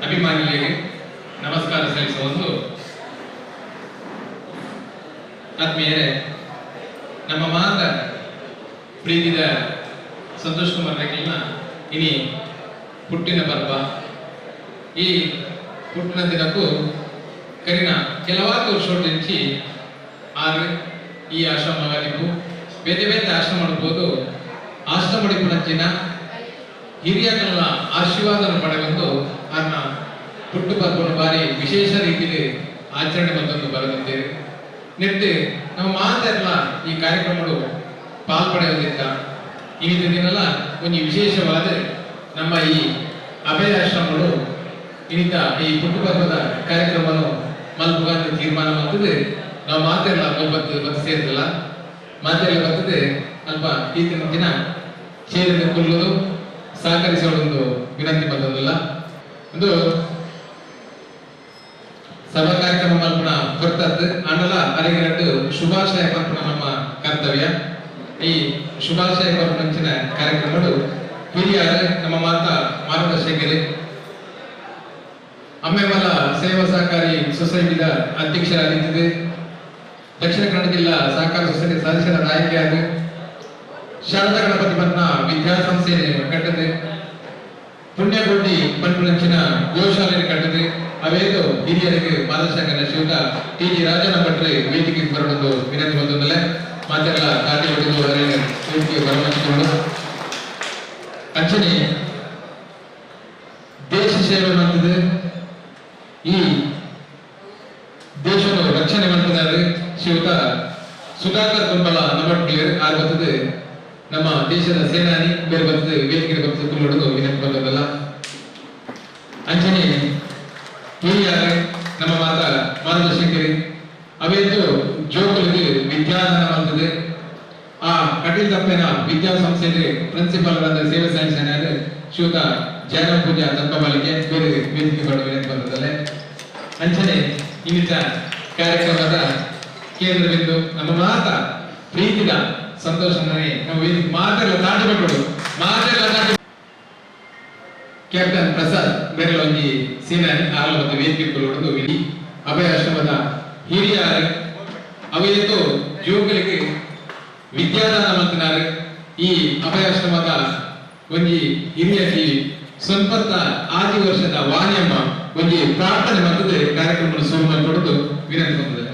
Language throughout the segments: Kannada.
ಅಭಿಮಾನಿಗಳಿಗೆ ನಮಸ್ಕಾರ ಸಲ್ಲಿಸುವ ಒಂದು ಆತ್ಮೀಯರೇ, ನಮ್ಮ ಮಾತ ಪ್ರೀತಿದ ಸಂತೋಷ್ ಕುಮಾರ್ ರೆಗ್ಲಿನ ಇನಿ ಹುಟ್ಟಿನ ಪರ್ವ. ಈ ಹುಟ್ಟಿನ ದಿನಕ್ಕೂ ಕರಿನ ಕೆಲವಾರು ವರ್ಷ నుంచి ಆರು ಈ ಆಶ್ರಮಗಳಿಗೂ ಬೇರೆ ಬೇರೆ ಆಶ್ರಮ ಮಾಡಬಹುದು. ಆಶ್ರಮ ಮಡಿಪುನಂಚಿನ ಹಿರಿಯಗಳ ಆಶೀರ್ವಾದವನ್ನು ಪಡೆದು ಅವನ ಹುಟ್ಟುಹಬ್ಬವನ್ನು ಬಾರಿ ವಿಶೇಷ ರೀತಿಯಲ್ಲಿ ಆಚರಣೆ ಬಂದು ಬರೆದಿದ್ದೇವೆ. ನೆಟ್ಟು ನಮ್ಮ ಮಾತೆಲ್ಲ ಈ ಕಾರ್ಯಕ್ರಮಗಳು ಪಾಲ್ಪಡೆಯುವುದಿಲ್ಲ. ಇಂದಿನ ದಿನಲ್ಲ ಒಂದು ವಿಶೇಷವಾದ ನಮ್ಮ ಈ ಅಭಯಾಶ್ರಮಗಳು ಇಂಥ ಈ ಹುಟ್ಟುಹಬ್ಬದ ಕಾರ್ಯಕ್ರಮವನ್ನು ಮಲ್ಪುಗಾಂತ ತೀರ್ಮಾನ ಮಾಡ್ತದೆ. ನಾವು ಮಾತೆಲ್ಲ ಬತ್ತು ಸೇರಿದಲ್ಲ, ಮಾತೆಲ್ಲ ಬರ್ತದೆ ಅಲ್ಪ ಈತಿನ ದಿನ ಸೇರಿದ ಕೊಲ್ಲೋದು ಸಹಕರಿಸೋದೊಂದು ವಿನಂತಿ ಬಂದದಲ್ಲ. ಒಂದು ಸಭಾ ಕಾರ್ಯಕ್ರಮ ಮಲ್ಪನ ಬರ್ತದ್ದು ಅಣ್ಣಲ ಅರೆಗೆರಡು ಶುಭಾಶಯ ಮಲ್ಪನ ನಮ್ಮ ಕರ್ತವ್ಯ. ಈ ಶುಭಾಶಯ ಮಲ್ಪಂಚಿನ ಕಾರ್ಯಕ್ರಮಗಳು ಹಿರಿಯರು ನಮ್ಮ ಮಾತಾ ಮಾರ್ಗದರ್ಶಕರು ಅಮ್ಮೆಮಲ ಸೇವಾ ಸಹಕಾರಿ ಸೊಸೈಟಿದ ಅಧ್ಯಕ್ಷರಾಗಿದ್ದರೆ, ದಕ್ಷಿಣ ಕನ್ನಡ ಜಿಲ್ಲಾ ಸಹಕಾರ ಸೊಸೈಟಿ ಸದಸ್ಯರ ನಾಯಕಿಯಾದ ಶಾರದಾ ಗಣಪತಿ ಬನ್ನ ವಿದ್ಯಾಸಂಸ್ಥೆ ಕಟ್ಟದೆ, ಪುಣ್ಯಗೋಟಿ ಪಂಪುನಂಚಿನ ಗೋಶಾಲೆ ಕಟ್ಟದೆ, ಅವೇದು ಹಿರಿಯರಿಗೆ ಮಾರ್ಗದರ್ಶಕರ ಶ್ರೀಯುತ ಟಿ.ಜಿ. ರಾಜನ ಭಟ್ರೆ ವೇದಿಕೆಗೆ ಬರೋದು ವಿನಂತಿ ಬಂದಲ್ಲ. ಮಾತೆಲ್ಲ ದಾಟಿ ಹೊಡೆದು ವೇದಿಕೆಗೆ ಬರಮಾಡಿಕೊಂಡು ಅಂಚನೆ ದೇಶ ಸೇವೆ ಮಾಡ್ತಿದೆ. ಈ ದೇಶವನ್ನು ರಕ್ಷಣೆ ಮಾಡ್ತಿದ್ದಾರೆ ಶ್ರೀಯುತ ಸುಧಾಕರ್ ಕುಂಬಳ ನಮ್ಮಟ್ಲೇರ್ ಆರು ಬರ್ತದೆ. ನಮ್ಮ ದೇಶದ ಸೇನಾನಿ ಬೇರೆ ಬರ್ತದೆ ವೇದಿಕೆ ಬರ್ತದೆ ಕುಲ್ಲೊಡೆದು ವಿನಂತಿ ಬಂದದಲ್ಲ. ಅಂಚನೆ ಹಿರಿಯರು ನಮ್ಮ ಮಾತಾ ಮಾರ್ಗದರ್ಶಕರು ಅವೇದು ಜೋಕುಲಿಗೆ ವಿದ್ಯಾದಾನ ಮಾಡ್ತದೆ. ಆ ಕಟೀಲ್ ತಪ್ಪೇನ ವಿದ್ಯಾಸಂಸ್ಥೆಗೆ ಪ್ರಿನ್ಸಿಪಾಲ್ ಸೇವೆ ಸಲ್ಲಿಸಿದ ಶ್ರೀಯುತ ಜಯರಾಮ್ ಪೂಜಾ ತತ್ವಮಾಲಿಕೆ ಬೇರೆ ವೇದಿಕೆ ಬರುವ ವಿನಂತಿ ಬಂದದಲ್ಲೇ. ಅಂಚನೆ ಇನ್ನಿತ ಕಾರ್ಯಕ್ರಮದ ಕೇಂದ್ರ ಬಿಂದು ನಮ್ಮ ಮಾತಾ ಪ್ರೀತಿದ ಸಂತೋಷನೇ ನಾವು ವೇದಿಕೆ ಮಾತೆಲ್ಲ ದಾಟಿಬಿಟ್ಟು ಕ್ಯಾಪ್ಟನ್ ಪ್ರಸಾದ್ ಬೇರೆ ಒಂದು ಸೇನಾನಿ ಆರಲ ಒಂದು ವೇದಿಕೆ ಹೊಡೆದು ಅಭಯಾಶ್ರಮದ ಹಿರಿಯರು ಅವೇತು ಯುವಕರಿಗೆ ವಿದ್ಯಾದಾನ ಮಾಡ್ತಿದ್ದಾರೆ. ಈ ಅಭಯಾಶ್ರಮದ ಒಂದು ಹಿರಿಯ ಸಂಪತ್ತ ಆದಿ ವರ್ಷದ ವಾಣಿಯಮ್ಮ ಒಂದು ಪ್ರಾರ್ಥನೆ ಮಾಡ್ತದೆ ಕಾರ್ಯಕ್ರಮ ಶುರು ಮಾಡಿಕೊಡೋದು ವಿನಂತಿ ಬಂದಿದೆ.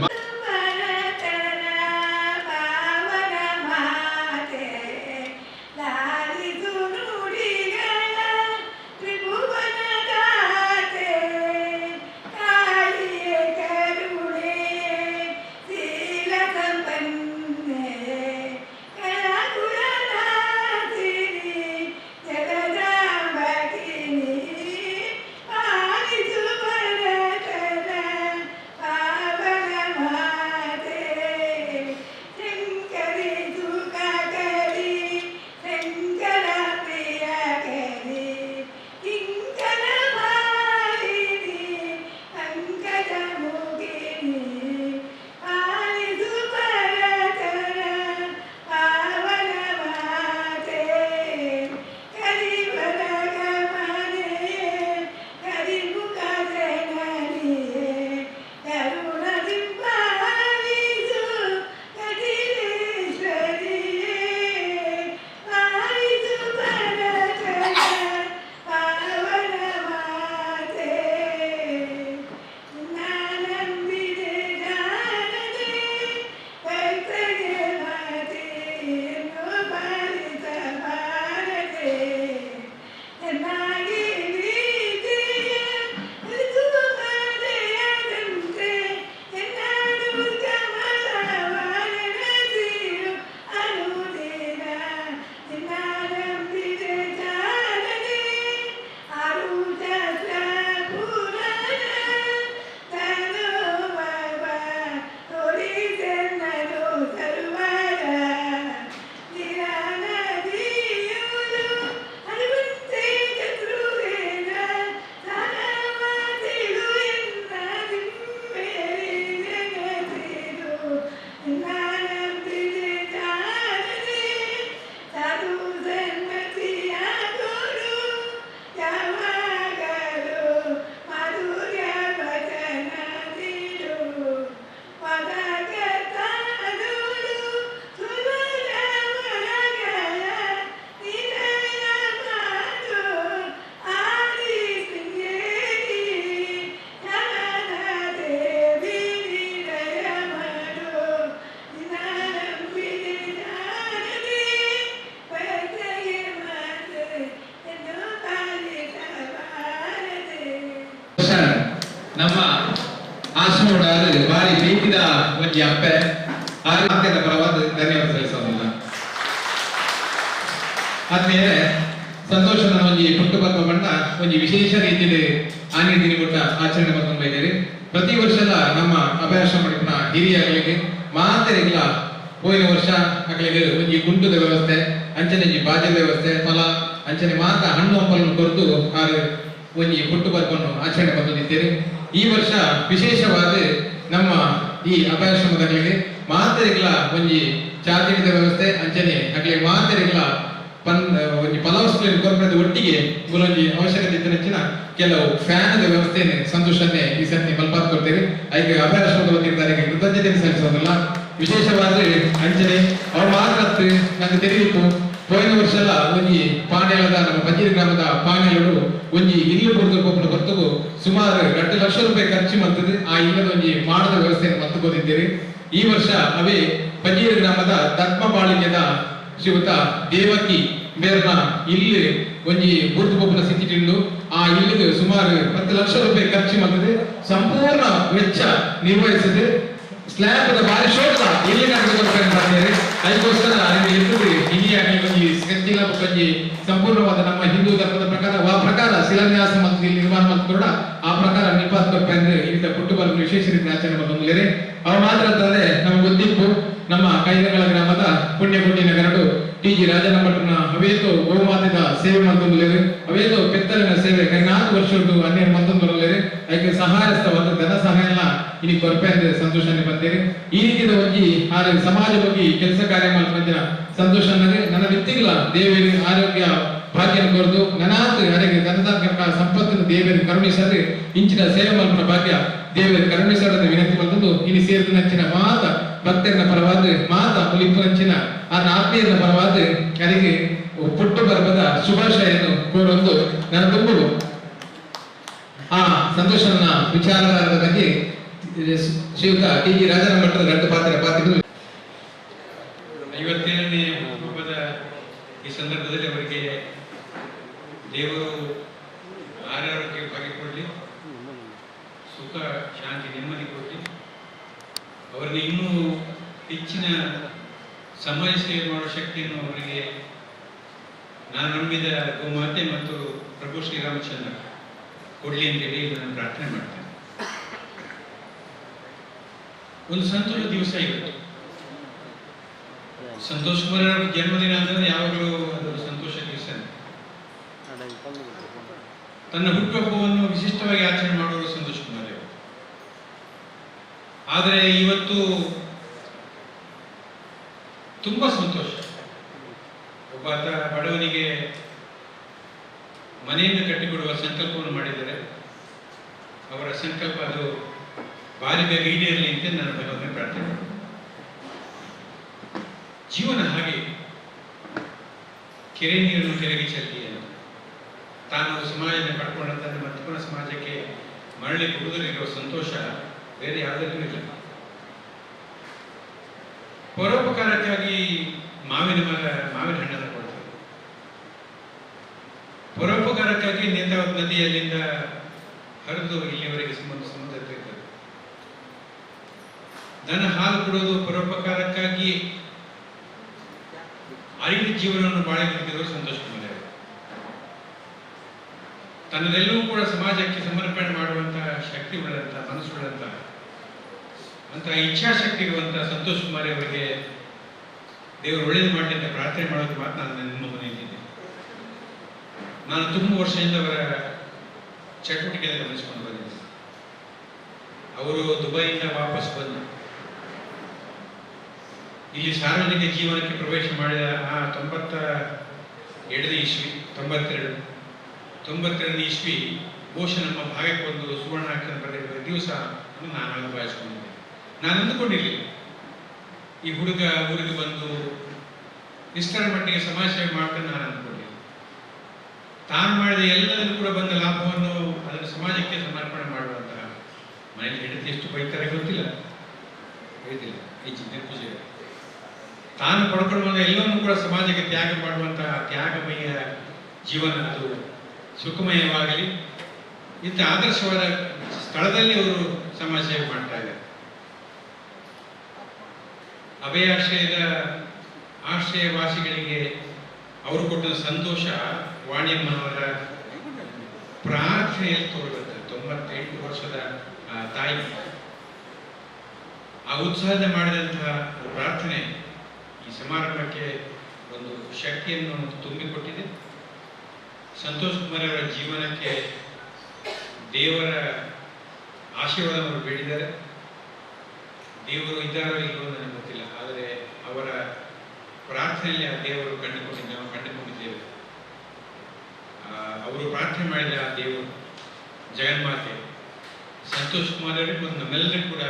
ಒಂಜಿ ಅಪ್ಪೆ ಆತ್ಮೀಯದ ಪರವಾದ ಧನ್ಯವಾದ ಸಲ್ಲಿಸೋದಿಲ್ಲ. ಆದ್ಮೇಲೆ ಸಂತೋಷದ ಒಂಜಿ ಪುಟ್ಟು ಬರ್ಪ ಬಣ್ಣ ಒಂಜಿ ವಿಶೇಷ ರೀತಿಯಲ್ಲಿ ಆನೆ ದಿನಗುಟ್ಟ ಆಚರಣೆ ಮಾಡ್ಕೊಂಡು ಬೈದೇರಿ. ಪ್ರತಿ ವರ್ಷದ ನಮ್ಮ ಅಭಯಾಶ್ರಮ ಮಾಡಿನ ಹಿರಿಯಗಳಿಗೆ ಮಾತೆರೆಗಳ ಹೋಯಿನ ವರ್ಷ ಮಕ್ಕಳಿಗೆ ಒಂಜಿ ಗುಂಟುದ ವ್ಯವಸ್ಥೆ ಅಂಚನೆ ಬಾಜೆ ವ್ಯವಸ್ಥೆ ಫಲ ಅಂಚನೆ ಮಾತ ಹಣ್ಣು ಹಂಪಲನ್ನು ಕೊರತು ಆರು ಒಂಜಿ ಪುಟ್ಟು ಬರ್ಪನ್ನು ಆಚರಣೆ ಬಂದಿದ್ದೇವೆ. ಈ ವರ್ಷ ವಿಶೇಷವಾದ ನಮ್ಮ ಈ ಅಭಯಾಶ್ರಮಗಳಿಗೆ ಮಾತೆರೆಗಳ ಒಂಜಿ ಚಾರ್ಜಿಂಗ್ ವ್ಯವಸ್ಥೆ ಅಂಚನೆ ಹಾಗೆ ಮಾತೆರೆಗಳ ಒಂಜಿ ಫಲವಸ್ತುವಿನ ಕೊರಪದ ಒಟ್ಟಿಗೆ ಒಂಜಿ ಅವಶ್ಯಕತೆ ಇದ್ದ ಕೆಲವು ಫ್ಯಾನ್ ವ್ಯವಸ್ಥೆಯನ್ನು ಸಂತೋಷನ್ನೇ ಈ ಸತಿ ಮಲ್ಪಾತ್ ಕೊಡ್ತೇವೆ. ಅದಕ್ಕೆ ಅಭಯಾಶ್ರಮದ ವತಿಯಿಂದ ಕೃತಜ್ಞತೆ ಸಲ್ಲಿಸೋದಿಲ್ಲ. ವಿಶೇಷವಾದ ಅಂಚನೆ ಅವ್ರು ಮಾತ್ರ ನನಗೆ ತಿಳಿಯಿತು ಹೋಯಿನ ವರ್ಷ ಎಲ್ಲ ಒಂಜಿ ಪಾಣೆಲದ ನಮ್ಮ ಪಂಜೀರಿ ಗ್ರಾಮದ ಪಾಣೆಲರು ಒಂಜಿ ಇಲ್ಲು ಕೊಡ್ದು ಹೊರತು ಸುಮಾರು 2 ಲಕ್ಷ ರೂಪಾಯಿ ಖರ್ಚು ಮಾಡ್ತದೆ. ಆ ಇಲ್ಲದ ಒಂಜಿ ಮಾಡದ ವ್ಯವಸ್ಥೆಯನ್ನು ಮತ್ತುಕೊಂಡಿದ್ದೇವೆ. ಈ ವರ್ಷ ಅವೇ ಪಂಜೀರಿ ಗ್ರಾಮದ ಧರ್ಮಪಾಳಿಕೆದ ಶ್ರೀಯುತ ದೇವಕಿ ಮೇರ್ನ ಇಲ್ಲಿ ಒಂಜಿ ಬುರ್ದು ಬೊಬ್ಬನ ಸ್ಥಿತಿಟಿಂಡು ಆ ಇಲ್ಲಿಗೆ ಸುಮಾರು 10 ಲಕ್ಷ ರೂಪಾಯಿ ಖರ್ಚು ಮಾಡ್ತದೆ. ಸಂಪೂರ್ಣ ವೆಚ್ಚ ನಿರ್ವಹಿಸಿದೆ. ಸ್ಲ್ಯಾಬ್ ಬಾರಿ ಶೋಧ ಇಲ್ಲಿ ಮಾಡ್ತಾರೆ. ಅದಕ್ಕೋಸ್ಕರ ಸಂಪೂರ್ಣವಾದ ನಮ್ಮ ಹಿಂದೂ ಧರ್ಮದ ಪ್ರಕಾರ ಶಿಲಾನ್ಯಾಸ ಮತ್ತು ಇಲ್ಲಿ ನಿರ್ಮಾಣ ಮತ್ತು ಕೂಡ ಆ ಪ್ರಕಾರ ನಿಪಾತ್ ಇಂಥ ಕುಟುಂಬ ವಿಶೇಷ ರೀತಿ ಆಚರಣೆ ಬಂದಿದ್ದಾರೆ. ಅವು ಮಾತ್ರ ಅಲ್ಲದೆ ನಮಗೆ ಗೊತ್ತಿತ್ತು ನಮ್ಮ ಕೈನಗಳ ಗ್ರಾಮದ ಪುಣ್ಯಗುಂಡಿನ ಗರಡು ಟಿ.ಜಿ. ರಾಜನ ಭಟ್ರನ ಅವೇತು ಗೋಮಾತೆದ ಸೇವೆ ಮಾಡ್ಕೊಂಡಿದ್ದಾರೆ. ಅವೇತು ಪೆತ್ತಲಿನ ಸೇವೆ 4 ವರ್ಷದ್ದು 12 ಮಂತೊಂದಿದ್ದಾರೆ. ಅದಕ್ಕೆ ಸಹಾಯಸ್ಥವಾದ ಧನ ಸಹಾಯ ಎಲ್ಲ ಇಲ್ಲಿ ಕೊರಪೆ ಅಂದ್ರೆ ಸಂತೋಷನೇ ಬಂದೇರಿ. ಈ ರೀತಿಯ ಒಂಜಿ ಸಮಾಜ ಬಗ್ಗೆ ಕೆಲಸ ಕಾರ್ಯ ಮಾಡ್ಕೊಂಡ ಸಂತೋಷ ನನ್ನ ವ್ಯಕ್ತಿಗಳ ದೇವರಿ ಆರೋಗ್ಯ ಭಾಗ್ಯನ ಕೊರದು ನನಾತ್ ಅರೆಗೆ ಧನದಾತ್ಮಕ ಸಂಪತ್ತನ್ನು ದೇವರಿ ಕರುಣಿಸದೆ ಇಂಚಿನ ಸೇವೆ ಮಲ್ಪನ ಭಾಗ್ಯ ದೇವರಿ ಕರುಣಿಸದ ವಿನಂತಿ ಬಂದು ಇಲ್ಲಿ ಸೇರಿದ ನಂಚಿನ ಮಾತ ಭಕ್ತರನ ಪರವಾದ ಮಾತ ಮುಲಿಪ್ಪನಂಚಿನ ಆ ಆತ್ಮೀಯರ ಪರವಾದ ಅದಕ್ಕೆ ಪುಟ್ಟು ಬರ್ಬದ ಶುಭಾಶಯನ್ನು ಕೋರೊಂದು ನನ್ನ ತುಂಬು ಆ ಸಂತೋಷನ ವಿಚಾರದ ಬಗ್ಗೆ ಶ್ರೀಯುತ ಟಿ.ಜಿ. ರಾಜನ ಭಟ್ರ 2 ಪಾತ್ರಗಳು 57ನೇ ಹುಟ್ಟುಹಬ್ಬದ ಈ ಸಂದರ್ಭದಲ್ಲಿ ಅವರಿಗೆ ದೇವರು ಆರೋಗ್ಯ ಭಾಗ್ಯ ಕೊಡಲಿ, ಸುಖ ಶಾಂತಿ ನೆಮ್ಮದಿ ಕೊಡಲಿ, ಅವರಿಗೆ ಇನ್ನೂ ಹೆಚ್ಚಿನ ಸಮಾಜ ಸೇವೆ ಮಾಡುವ ಶಕ್ತಿಯನ್ನು ಅವರಿಗೆ ನಾನು ನಂಬಿದ ಗೋಮಾತೆ ಮತ್ತು ಪ್ರಭು ಶ್ರೀರಾಮಚಂದ್ರ ಕೊಡಲಿ ಅಂತೇಳಿ ನಾನು ಪ್ರಾರ್ಥನೆ ಮಾಡ್ತೇನೆ. ಒಂದು ಸಂತೋಷ ದಿವಸ ಇವತ್ತು. ಸಂತೋಷ್ ಕುಮಾರ್ ಅವರ ಜನ್ಮದಿನ ಅಂದ್ರೆ ಯಾವಾಗಲೂ ಅದು ಸಂತೋಷ ದಿವಸ. ತನ್ನ ಹುಟ್ಟುಹಬ್ಬವನ್ನು ವಿಶಿಷ್ಟವಾಗಿ ಆಚರಣೆ ಮಾಡುವರು ಸಂತೋಷ್ ಕುಮಾರ್ ಅವರು. ಆದರೆ ಇವತ್ತು ತುಂಬಾ ಸಂತೋಷ. ಒಬ್ಬ ಬಡವನಿಗೆ ಮನೆಯನ್ನು ಕಟ್ಟಿಕೊಡುವ ಸಂಕಲ್ಪವನ್ನು ಮಾಡಿದ್ದಾರೆ. ಅವರ ಸಂಕಲ್ಪ ಅದು ಭಾರಿ ಬೇಗ ಈಡೇರಲಿ ಅಂತ ನಾನು ಭಗವಂತನ ಪ್ರಾರ್ಥನೆ ಮಾಡ್ತೀನಿ. ಜೀವನ ಹಾಗೆ ಕೆರೆ ನೀರನ್ನು ಕೆರೆಗೆ ಚೆಲ್ಲಿ ಅಂತ ತಾನು ಸಮಾಜವನ್ನು ಪಡ್ಕೊಂಡಂತ ಮತ್ತೊಬ್ಬರ ಸಮಾಜಕ್ಕೆ ಮರಳಿ ಕೊಡುವುದರಲ್ಲಿರುವ ಸಂತೋಷ ಬೇರೆ ಯಾವುದಕ್ಕೂ ಇಲ್ಲ. ಪರೋಪಕಾರಕ್ಕಾಗಿ ಮಾವಿನ ಹಣ್ಣನ್ನು ಕೊಡ್ತಾರೆ. ಪರೋಪಕಾರಕ್ಕಾಗಿ ನೇತ್ರಾವತಿ ನದಿಯಲ್ಲಿಂದ ಹರಿದು ಇಲ್ಲಿವರೆಗೆ ಸಮುದ್ರ ಇರ್ತದೆ. ದನ ಹಾಲು ಕೊಡೋದು ಪರೋಪಕಾರಕ್ಕಾಗಿ ಅರಿವಿನ ಜೀವನವನ್ನು ಬಾಳೆ ಬದುಕಿದವರು ಸಂತೋಷ ಕುಮಾರ್. ತನ್ನದೆಲ್ಲವೂ ಕೂಡ ಸಮಾಜಕ್ಕೆ ಸಮರ್ಪಣೆ ಮಾಡುವಂತಹ ಶಕ್ತಿ ಉಳ್ಳಂತಹ ಮನಸ್ಸುಳ್ಳಂತಹ ಅಂತಹ ಇಚ್ಛಾಶಕ್ತಿ ಇರುವಂತಹ ಸಂತೋಷ್ ಕುಮಾರ್ ಅವರಿಗೆ ದೇವರು ಒಳ್ಳೇದು ಮಾಡಲಿ ಅಂತ ಪ್ರಾರ್ಥನೆ ಮಾಡೋದು ಮಾತ್ರ ನಾನು ನಿಮ್ಮ ಮನೆಯಲ್ಲಿದ್ದೆ. ನಾನು ತುಂಬ ವರ್ಷದಿಂದ ಅವರ ಚಟುವಟಿಕೆಯನ್ನು ಗಮನಿಸಿಕೊಂಡು ಬಂದಿದ್ದೆ. ಅವರು ದುಬೈಯಿಂದ ವಾಪಸ್ ಬಂದು ಇಲ್ಲಿ ಸಾರ್ವಜನಿಕ ಜೀವನಕ್ಕೆ ಪ್ರವೇಶ ಮಾಡಿದ ಆ 92ನೇ ಇಸ್ವಿ 92ನೇ ಇಸ್ವಿ ಬಹುಶಃ ನಮ್ಮ ಭಾಗಕ್ಕೆ ಒಂದು ಸುವರ್ಣಾಕ್ಷರ ಬರೆದಿರುವ ದಿವಸ ನಾನು ಅನುಭವಿಸಿಕೊಂಡಿದ್ದೆ. ನಾನು ಅಂದುಕೊಂಡಿರಲಿಲ್ಲ ಈ ಹುಡುಗ ಊರಿಗೆ ಬಂದು ನಿಷ್ಠರ ಮಟ್ಟಿಗೆ ಸಮಾಜ ಸೇವೆ ಮಾಡ್ಕೊಂಡು ನಾನು ಅಂದ್ಕೊಂಡಿಲ್ಲ. ತಾನು ಮಾಡಿದ ಎಲ್ಲದನ್ನು ಕೂಡ ಬಂದ ಲಾಭವನ್ನು ಅದನ್ನು ಸಮಾಜಕ್ಕೆ ಸಮರ್ಪಣೆ ಮಾಡುವಂತಹ ಮನೆಯಲ್ಲಿ ಹೆಂಡತಿ ಎಷ್ಟು ಬೈತಾರೆ ಗೊತ್ತಿಲ್ಲ ಈ ಚಿಂತೆ ಪೂಜೆ ತಾನು ಪಡ್ಕೊಂಡು ಬಂದ ಎಲ್ಲವನ್ನೂ ಕೂಡ ಸಮಾಜಕ್ಕೆ ತ್ಯಾಗ ಮಾಡುವಂತಹ ತ್ಯಾಗಮಯ ಜೀವನ ಅದು ಸುಖಮಯವಾಗಲಿ. ಇಂಥ ಆದರ್ಶವಾದ ಸ್ಥಳದಲ್ಲಿ ಅವರು ಸಮಾಜ ಸೇವೆ ಮಾಡ್ತಾ ಇದ್ದಾರೆ. ಅಭಯಾಶ್ರಯದ ಆಶ್ರಯವಾಸಿಗಳಿಗೆ ಅವರು ಕೊಟ್ಟ ಸಂತೋಷ ವಾಣಿಯಮ್ಮನವರ ಪ್ರಾರ್ಥನೆಯಲ್ಲಿ ತೋರಿರುತ್ತೆ. 98 ವರ್ಷದ ತಾಯಿ ಆ ಉತ್ಸಾಹದ ಮಾಡಿದಂತಹ ಪ್ರಾರ್ಥನೆ ಈ ಸಮಾರಂಭಕ್ಕೆ ಒಂದು ಶಕ್ತಿಯನ್ನು ತುಂಬಿಕೊಟ್ಟಿದೆ. ಸಂತೋಷ್ ಕುಮಾರ್ ಅವರ ಜೀವನಕ್ಕೆ ದೇವರ ಆಶೀರ್ವಾದವನ್ನು ಬೇಡಿದ್ದಾರೆ. ದೇವರು ಇದ್ದಾರೋ ಇಲ್ಲವೋ ನನಗೆ ಗೊತ್ತಿಲ್ಲ, ಆದರೆ ಅವರ ಪ್ರಾರ್ಥನೆಯಲ್ಲಿ ಆ ದೇವರು ನಾವು ಕಂಡುಕೊಂಡಿದ್ದೇವೆ. ಅವರು ಪ್ರಾರ್ಥನೆ ಮಾಡಿದ ಆ ದೇವರು ಜಗನ್ಮಾತೆ ಸಂತೋಷ್ ಕುಮಾರ್ ಅವರಿಗೆ ಮತ್ತು ನಮ್ಮೆಲ್ಲರಿಗೂ ಕೂಡ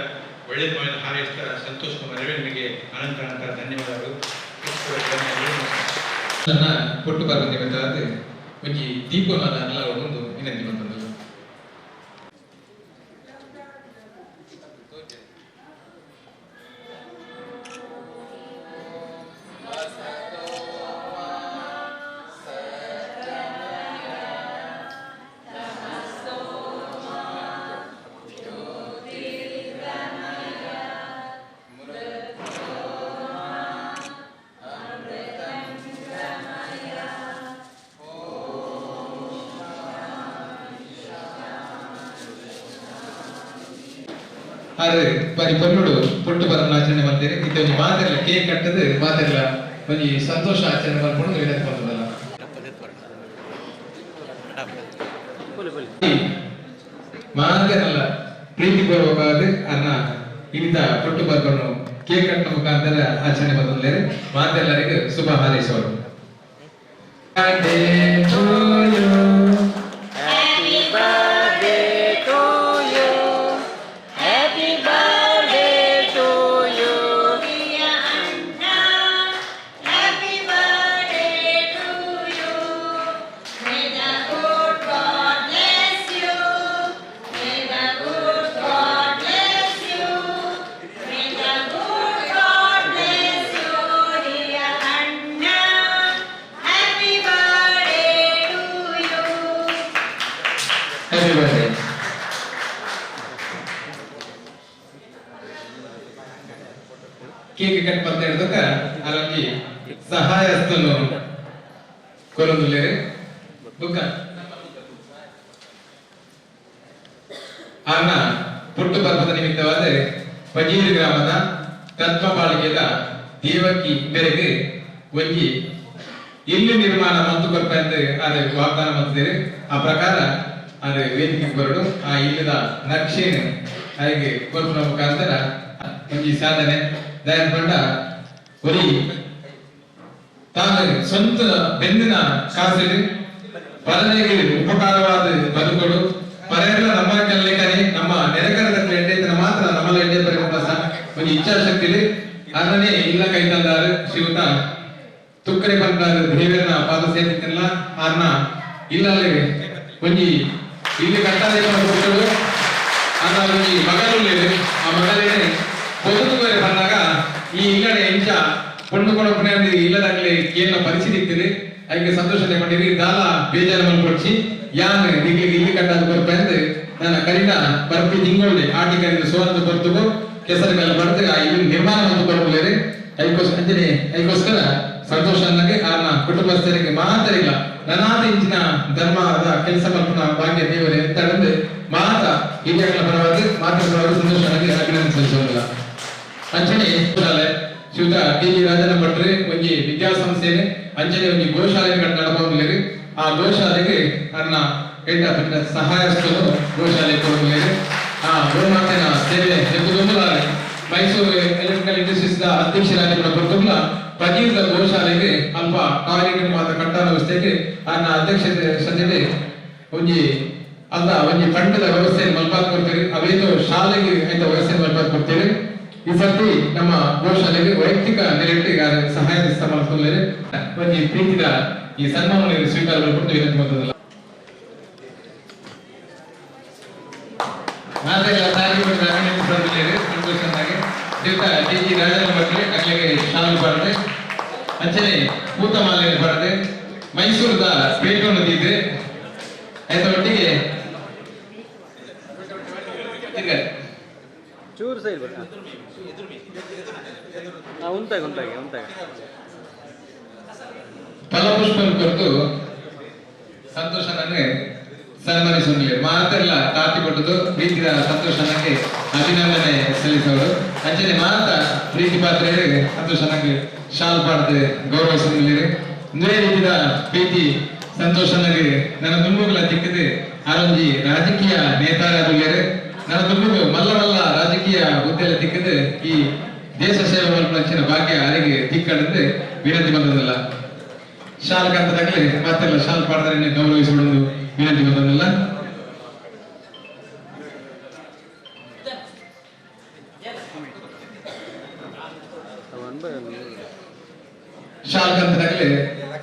ಒಳ್ಳೆಯ ಮಾಡಿ ಹಾರೈಸ್ತಾ ಸಂತೋಷ್ ಕುಮಾರ್ ಅವರೇ ನಿಮಗೆ ಅನಂತ ಧನ್ಯವಾದಗಳು. ನನ್ನ ಕೊಟ್ಟು ಬರಬೇಕಾದ ಒಂಜಿ ದೀಪವನ್ನು ಎಲ್ಲ ಒಂದು ವಿನಂತಿ ಬಂತಂದು ಆದ್ರೆ ಪರಿಪೂರ್ಣಡು ಪುಟ್ಟು ಬರನ ಆಚರಣೆ ಮಾಡ್ತಾರೆ. ಇದು ಒಂದು ಮಾತೆಲ್ಲ ಕೇಕ್ ಕಟ್ಟದು ಮಾತೆಲ್ಲ ಒಂದು ಸಂತೋಷ ಆಚರಣೆ ಮಾಡ್ಕೊಂಡು ವಿನಂತಿ ಮಾಡ್ತದಲ್ಲ. ಮಾತೆಲ್ಲ ಪ್ರೀತಿ ಪೂರ್ವಕವಾದ ಅನ್ನ ಇಂಥ ಪುಟ್ಟು ಬರ್ಕೊಂಡು ಕೇಕ್ ಕಟ್ಟ ಮುಖಾಂತರ ಆಚರಣೆ ಮಾಡ್ತಾರೆ. ಮಾತೆಲ್ಲರಿಗೂ ಶುಭ ಹಾರೈಸೋರು. ಕೇಕ್ ಕಟ್ ಬರ್ತಾ ಇರೋದಕ್ಕ ಅಲ್ಲಿ ಸಹಾಯಸ್ತನು ಕೊರೊಂದುಲೆ ಬುಕ್ಕ ಅನ್ನ ಪುಟ್ಟು ಪರ್ವದ ನಿಮಿತ್ತವಾದ ಪಜೀರು ಗ್ರಾಮದ ತತ್ವಪಾಲಿಕೆದ ದೇವಕಿ ಬೆರೆಗೆ ಒಂಜಿ ಇಲ್ಲಿ ನಿರ್ಮಾಣ ಮಂತು ಕೊರಪಂದು ಅದು ವಾಗ್ದಾನ ಮಾಡ್ತಿದ್ದಾರೆ. ಆ ಪ್ರಕಾರ ಅದು ವೇದಿಕೆ ಬರಡು ಆ ಇಲ್ಲದ ನಕ್ಷೆನು ಹಾಗೆ ಕೊರಪನ ಮುಖಾಂತರ ಒಂಜಿ ಸಾಧನೆ ದಯನ್ ಪಂಡ ಒರಿ ತಾನು ಸ್ವಂತ ಬೆನ್ನಿನ ಕಾಸಿಡು ಪರನೆಗೆ ಉಪಕಾರವಾದ ಬದುಕೊಡು ಪರೆಲ್ಲ ನಮ್ಮ ಕೆಲ್ಲಕನೆ ನಮ್ಮ ನೆರೆಕರದ ಎಡ್ಡೆತನ ಮಾತ್ರ ನಮ್ಮಲ್ಲ ಎಡ್ಡೆ ಪರಿಮಳಸ ಒಂದು ಇಚ್ಛಾಶಕ್ತಿ ಅದನ್ನೇ ಇಲ್ಲ ಕೈತಂದಾರು ಶಿವತ ತುಕ್ಕರೆ ಬಂದಾರು ದೇವರನ ಪಾದ ಸೇರಿದ್ದಲ್ಲ ಅನ್ನ ಇಲ್ಲಲ್ಲಿ ಒಂಜಿ ಇಲ್ಲಿ ಕಟ್ಟದೆ ಕೊಟ್ಟರು ಅನ್ನ ಒಂಜಿ ಮಗಳು ಆ ಮಗಳೇ పొద్దుకు పన్నాక ఈ ఇల్లడ ఎంచ పొండు కొడుకునే ఇల్లదాగ్లే కేన పరిస్థితి ఇస్తుంది. ಅದಕ್ಕೆ ಸಂತೋಷನೆ ಮಾಡಿರಿ ದಾಲ ಬೇಜಾರು ಮಾಡ್ಕೊಡ್ಸಿ ಯಾನ್ ನಿಗ್ಲಿಗೆ ಇಲ್ಲಿ ಕಟ್ಟದು ಬರ್ಬಂದು ನನ್ನ ಕರಿನ ಬರ್ಪಿ ತಿಂಗೊಳ್ಳಿ ಆಟಿ ಕರಿದ ಸೋನದ ಬರ್ತಗೋ ಕೆಸರಿಗೆಲ್ಲ ಬರ್ದು ಆ ಇಲ್ಲಿ ನಿರ್ಮಾಣ ಒಂದು ಬರ್ಬೋಲೇರಿ ಅದಕ್ಕೋಸ್ಕರ ಸಂತೋಷ ಅನ್ನಗೆ ಆನ ಕುಟುಂಬಸ್ಥರಿಗೆ ಮಾತ್ರ ಇಲ್ಲ ನನಾದ ಇಂಚಿನ ಧರ್ಮದ ಕೆಲಸ ಮಲ್ಪನ ಭಾಗ್ಯ ದೇವರೇ ಎಂತಂದು ಮಾತ ಹಿರಿಯಗಳ ಪರವಾಗಿ ಮಾತ್ರ ಪರವಾಗಿ ಸಂತೋಷ ಅನ್ನಗೆ ಅಭಿನಂದನೆ ಸಲ್ಲಿಸೋದಿಲ್ಲ. ಅಂಚನೆ ಶಿವತ ಟಿ.ಜಿ. ರಾಜನ ಭಟ್ರೆ ಒಂಜಿ ವಿದ್ಯಾಸಂಸ್ಥೆನೆ ಅಂಚನೆ ಒಂಜಿ ಗೋಶಾಲೆ ನಡಪೋದಿಲ್ಲ. ಆ ಗೋಶಾಲೆಗೆ ಅನ್ನ ಎಂಟ ಸಹಾಯಸ್ಥರು ಗೋಶಾಲೆ ಕೊಡಲಿಲ್ಲ. ಆ ಗೋಮಾತೆನ ಸೇವೆ ಎಂಬುದೊಂದು ಮೈಸೂರು ಎಲೆಕ್ಟ್ರಿಕಲ್ ಇಂಡಸ್ಟ್ರೀಸ್ ಅಧ್ಯಕ್ಷರಾಗಿ ಬರ್ತಲ್ಲ ಪದೀರ್ಘ ಗೋಶಾಲೆಗೆ ಅಲ್ಪ ಕಾರ್ಯಕ್ರಮವಾದ ಕಟ್ಟಡ ವ್ಯವಸ್ಥೆಗೆ ಅನ್ನ ಅಧ್ಯಕ್ಷತೆ ಸದ್ಯತೆ ಒಂಜಿ ಅಲ್ಲ ಒಂಜಿ ಫಂಡದ ವ್ಯವಸ್ಥೆಯನ್ನು ಮಲ್ಪಾತ್ ಕೊಡ್ತೇವೆ. ಅವೇನು ಶಾಲೆಗೆ ಆಯ್ತ ವ್ಯವಸ್ಥೆ ಮಲ್ಪಾತ್ ಕೊಡ್ತೇವೆ. ಈ ಸರ್ತಿ ನಮ್ಮ ಗೋಶಾಲೆಗೆ ವೈಯಕ್ತಿಕ ನೆಲೆಟ್ಟು ಸಹಾಯ ಮಾಡ್ಕೊಳ್ಳಿ ಒಂಜಿ ಪ್ರೀತಿದ ಈ ಸನ್ಮಾನವನ್ನು ಸ್ವೀಕಾರ ಮಾಡಿಕೊಂಡು ವಿನಂತಿ ಮಾಡ್ತದಲ್ಲ. ಸಂತೋಷನಾಗಿ ಟಿ.ಜಿ. ರಾಜನ ಭಟ್ರೆ ಅಲ್ಲಿಗೆ ಶಾಲೆ ಬರದೆ ಅಂಚನೆ ಕೂತಮಾಲೆ ಬರದೆ ಮೈಸೂರದ ಪೇಟೆ ನದಿದೆ ಆಯ್ತ ಒಟ್ಟಿಗೆ ಚೂರು ಸೈಡ್ ಫಲಪುಷ್ಪನ ಕುರಿತು ಸಂತೋಷನನ್ನೇ ಸನ್ಮಾನಿಸುವುದಿಲ್ಲ ಮಾತೆಲ್ಲ ತಾತಿ ಕೊಟ್ಟದು ಪ್ರೀತಿಯ ಸಂತೋಷನಕ್ಕೆ ಅಭಿನಂದನೆ ಸಲ್ಲಿಸೋರು ಅಂಚನೆ ಮಾತ ಪ್ರೀತಿ ಪಾತ್ರೆ ಸಂತೋಷನಕ್ಕೆ ಶಾಲ್ ಪಾಡ್ದು ಗೌರವಿಸುವುದಿಲ್ಲ ನುರೇ ರೀತಿಯ ಪ್ರೀತಿ ಸಂತೋಷನಿಗೆ ನನ್ನ ದುಮ್ಮುಗಳ ತಿಕ್ಕದೆ ಆರೊಂಜಿ ರಾಜಕೀಯ ನೇತಾರರು ನನ್ನ ದುಮ್ಮುಗು ಮಲ್ಲ ಮಲ್ಲ ರಾಜಕೀಯ ಹುದ್ದೆಲ್ಲ ತಿಕ್ಕದೆ ಈ ದೇಶ ಸೇವೆ ಮಲ್ಪಂಚಿನ ಭಾಗ್ಯ ಯಾರಿಗೆ ತಿಕ್ಕಡಂತೆ ವಿನಂತಿ ಬಂದದಲ್ಲ ಶಾಲ್ ಕಂತದಾಗಲೇ ಮತ್ತೆಲ್ಲ ಶಾಲ್ ಪಾಡ್ದರೆ ಗೌರವಿಸಿಬಿಡೋದು ವಿನಂತಿ ಬಂದದಲ್ಲ ಶಾಲ್ ಕಂತದಾಗಲೇ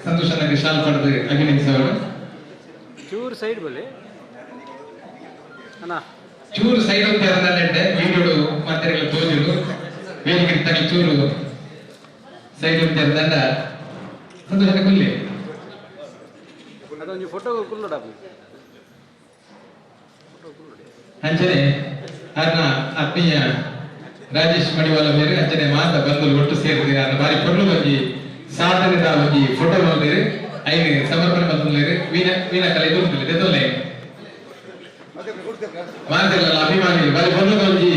ಸಂತೋಷನಾಗಿ ಶಾಲ್ ಪಡೆದು ಅಭಿನಯಿಸೋರು ಚೂರು ಸೈಡ್ ಬಲ್ಲಿ ಅಣ್ಣ ಚೂರು ಸೈಡ್ ಅಂತ ಅದನ್ನೇ ವೀಡಿಯೋ ಮಾತೆಲ್ಲ ತೋರಿದ್ರು ವೇದಿಕೆ ತಗಲಿ ಚೂರು ಸೈಡ್ ಅಂತ ದಂಡ ಸಂತೋಷನ ಕುಲ್ಲಿ ಅದೊಂದು ಫೋಟೋ ಕುಲ್ಲೋಡ ಅಂಚನೆ ಅದನ್ನ ಆತ್ಮೀಯ ರಾಜೇಶ್ ಮಡಿವಾಳ ಬೇರೆ ಅಂಚನೆ ಮಾತ ಬಂದು ಒಟ್ಟು ಸೇರಿದೆ ಅದನ್ನ ಬಾರಿ ಕೊಡ್ಲು ಬಂದಿ ಸಾಧನೆದ ಒಂದು ಫೋಟೋ ನೋಡಿದ್ರೆ ಐದು ಸಮರ್ಪಣೆ ಬಂದಿದ್ದಾರೆ ವೀಣ ಕಲೆ ತೋರಿಸಿಲ್ಲ ತೆತ್ತೊಲ್ಲೆ ಮಾತೆಲ್ಲ ಅಭಿಮಾನಿ ಬಾರಿ ಬಂದು ಒಂಜಿ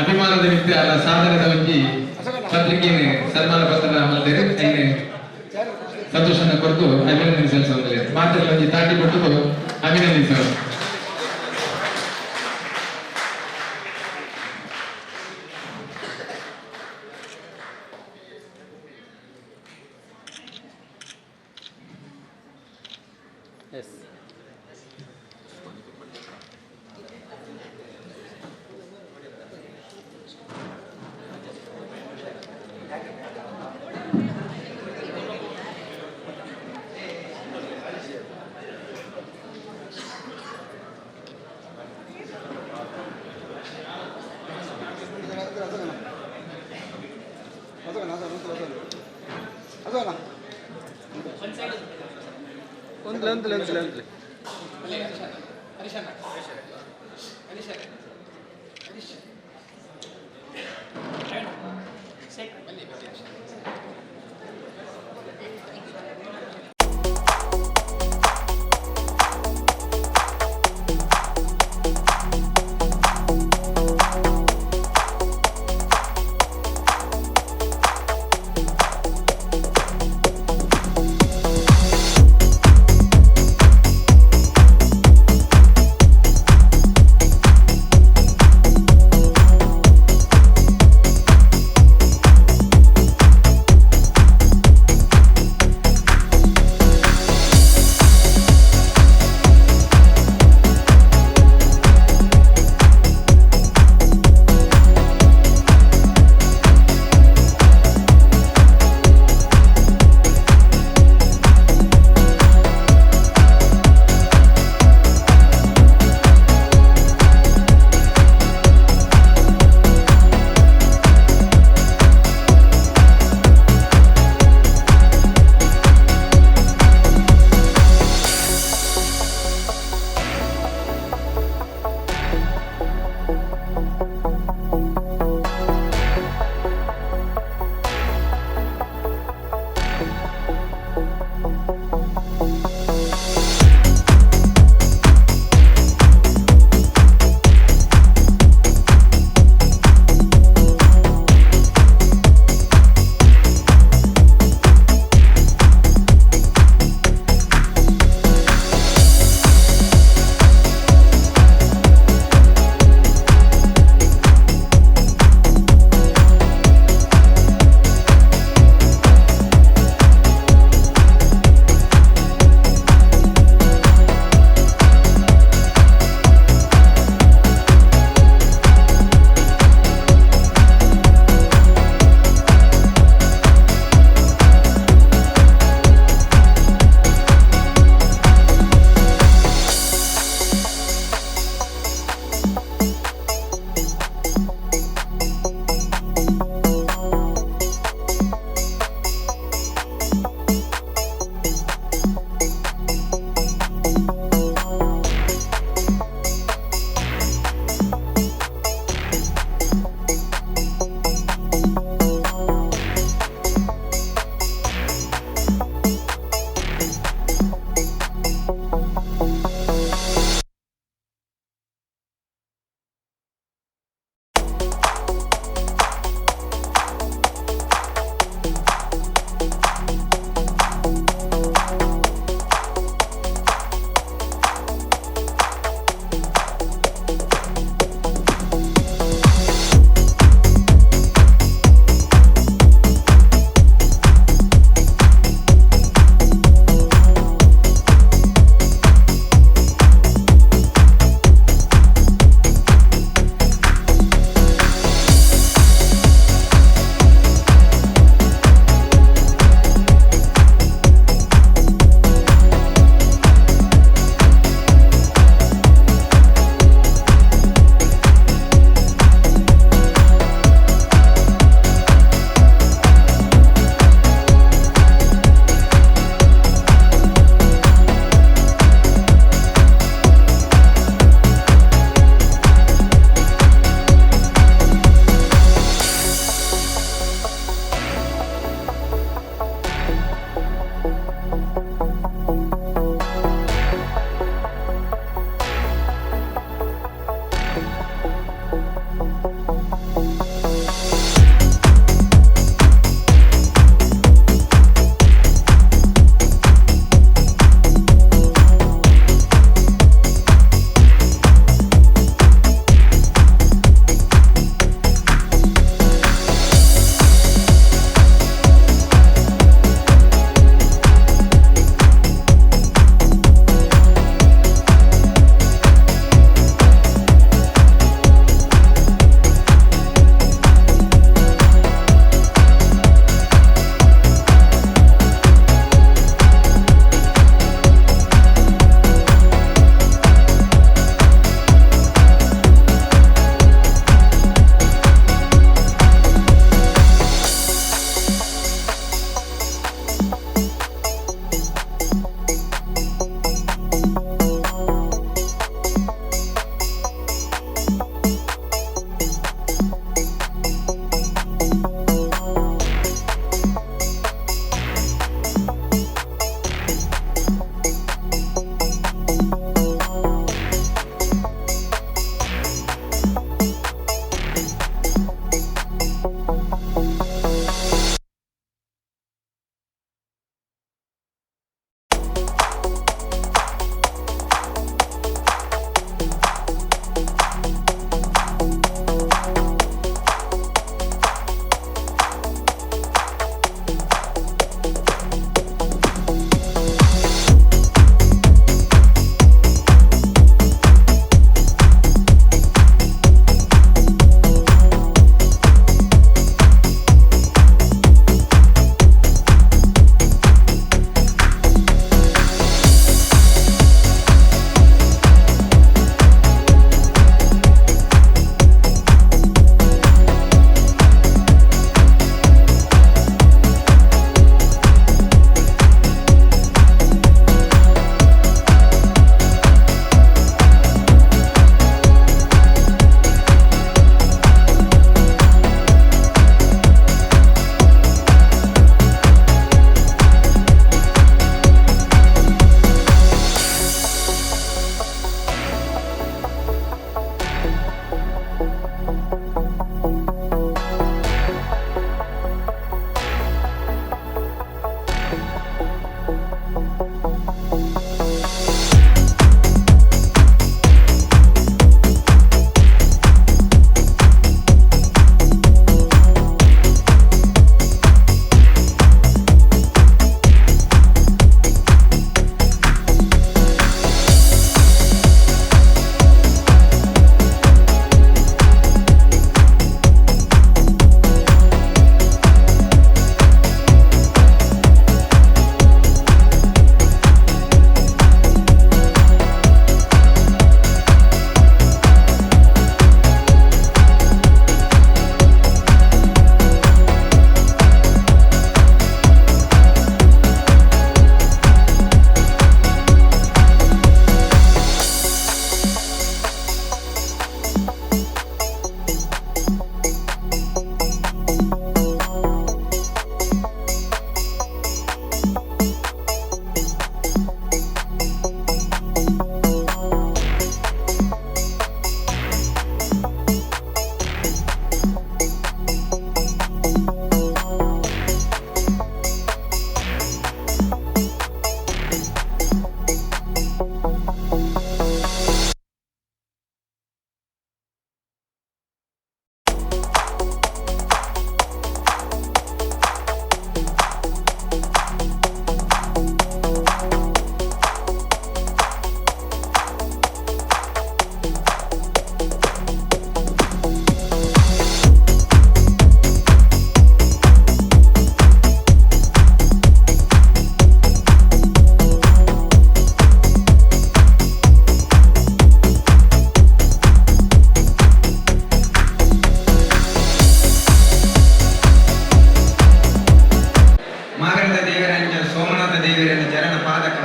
ಅಭಿಮಾನದ ವ್ಯಕ್ತಿ ಅಲ್ಲ ಸಾಧನೆದ ಒಂಜಿ ಪತ್ರಿಕೆ ಸನ್ಮಾನ ಪತ್ರ ಮಾಡಿದರೆ ಐದು ಸಂತೋಷನ ಕೊಟ್ಟು ಅಭಿನಂದನೆ ಸಲ್ಲಿಸುವುದಿಲ್ಲ ಮಾತೆಲ್ಲ ಒಂಜಿ ತಾಟಿ ಕೊಟ್ಟು ಅಭಿನಂದಿಸೋರು ಎಸ್ ಒಂದು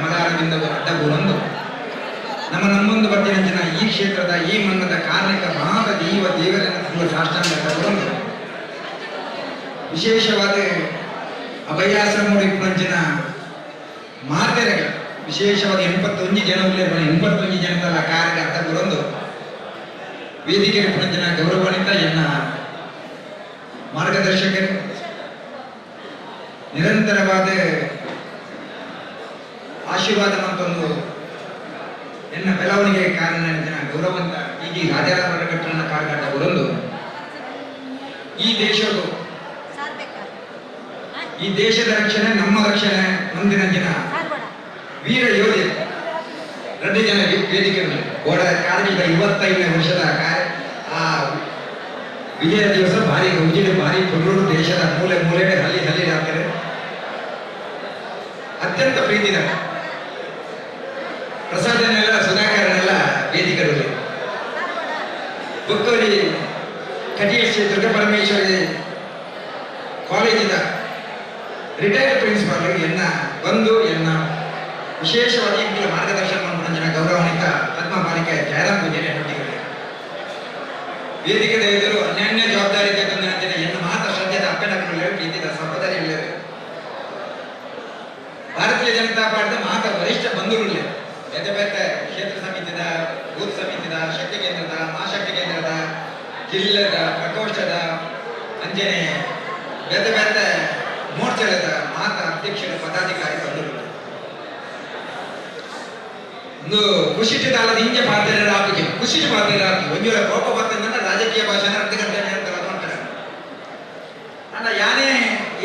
ಶ್ರಮದಾನದಿಂದ ಅಡ್ಡಗೊಂಡು ನಮ್ಮೊಂದು ಬರ್ತಿನ ಈ ಕ್ಷೇತ್ರದ ಈ ಮಣ್ಣದ ಕಾರ್ಮಿಕ ಮಹಾದ ದೇವರ ಸಾಷ್ಟಾಂಗ ತಗೊಂಡು ವಿಶೇಷವಾದ ಅಭಯಾಶ್ರಮ ಇಪ್ಪಂಚಿನ ಮಾತೆರೆಗಳು ವಿಶೇಷವಾಗಿ 81 ಜನ ಉಳ್ಳೇರು 81 ಜನದ ಕಾರ್ಯ ಅರ್ಥ ಬರೋದು ವೇದಿಕೆ ಇಪ್ಪಂಚಿನ ಗೌರವಾನ್ವಿತ ಎನ್ನ ಮಾರ್ಗದರ್ಶಕರು ನಿರಂತರವಾದ ಆಶೀರ್ವಾದ ಮತ್ತೊಂದು ಎನ್ನ ಬೆಳವಣಿಗೆ ಕಾರಣ ಗೌರವಂತ ಈಗ ರಾಜಾರಾಮ ಘಟ್ಟನ ಕಾರ್ಯಗತ ಬರೋದು ಈ ದೇಶದ ರಕ್ಷಣೆ ನಮ್ಮ ರಕ್ಷಣೆ ಮುಂದಿನ ದಿನ ವೀರ ಯೋಧೆ 2 ಜನ ವೇದಿಕೆ ಓಡ ಕಾರ್ಮಿಕ 25ನೇ ವರ್ಷದ ಆ ವಿಜಯ ದಿವಸ ಭಾರಿ ಉಜಿಡೆ ಭಾರಿ ಕೊಲ್ಲೂರು ದೇಶದ ಮೂಲೆ ಮೂಲೆಗೆ ಹಲ್ಲಿ ಆಗ್ತಾರೆ ಅತ್ಯಂತ ಪ್ರೀತಿದ ಪ್ರಸಾದನೆಲ್ಲ ಸುಧಾಕರನೆಲ್ಲ ವೇದಿಕರು ಬುಕ್ಕವರಿ ಕಟಿಯಶ್ರೀ ದುರ್ಗ ಪರಮೇಶ್ವರಿ ಕಾಲೇಜಿನ ರಿಟೈರ್ಡ್ ಪ್ರಿನ್ಸಿಪಾಲ್ ಎನ್ನ ವಿಶೇಷವಾಗಿ ಇಂಗ್ಲ ಮಾರ್ಗದರ್ಶನ ಮನೋರಂಜನ ಗೌರವಾನ್ವಿತ ಪದ್ಮ ಬಾಲಿಕೆ ಜಯರಾಮ್ ಪೂಜಾರಿ ನೊಟ್ಟಿಗೆ ವೇದಿಕೆದ ಎದುರು ಅನ್ಯಾನ್ಯ ಜವಾಬ್ದಾರಿ ಎನ್ನ ಮಾತ ಶ್ರದ್ಧೆದ ಅಪ್ಪನಗಳು ಪ್ರೀತಿದ ಸಹೋದರಿಗಳು ಭಾರತೀಯ ಜನತಾ ಪಾರ್ಟಿಯ ಮಾತ ವರಿಷ್ಠ ಬಂಧುಗಳು ಬೇರೆ ಬೇರೆ ಕ್ಷೇತ್ರ ಸಮಿತಿದ ಬೂತ್ ಸಮಿತಿದ ಶಕ್ತಿ ಕೇಂದ್ರದ ಮಹಾಶಕ್ತಿ ಕೇಂದ್ರದ ಜಿಲ್ಲೆದ ಪ್ರಕೋಷ್ಠದ ಅಂಜನೆ ಬೇರೆ ಬೇರೆ ಮೋರ್ಚಾದ ಮಾತ ಅಧ್ಯಕ್ಷರ ಪದಾಧಿಕಾರಿ ಬಂಧುಗಳು ಒಂದು ಖುಷಿದಾಲದ ಹಿಂಗೆ ಪಾತ್ರ ಆಪಿಗೆ ಖುಷಿ ಪಾತ್ರ ಆಪಿ ಒಂಜೂರ ಕೋಪ ಬರ್ತಂದ್ರೆ ರಾಜಕೀಯ ಭಾಷಣ 2 ಗಂಟೆ ಮಾಡ್ತಾರೆ ಅಲ್ಲ ಯಾನೇ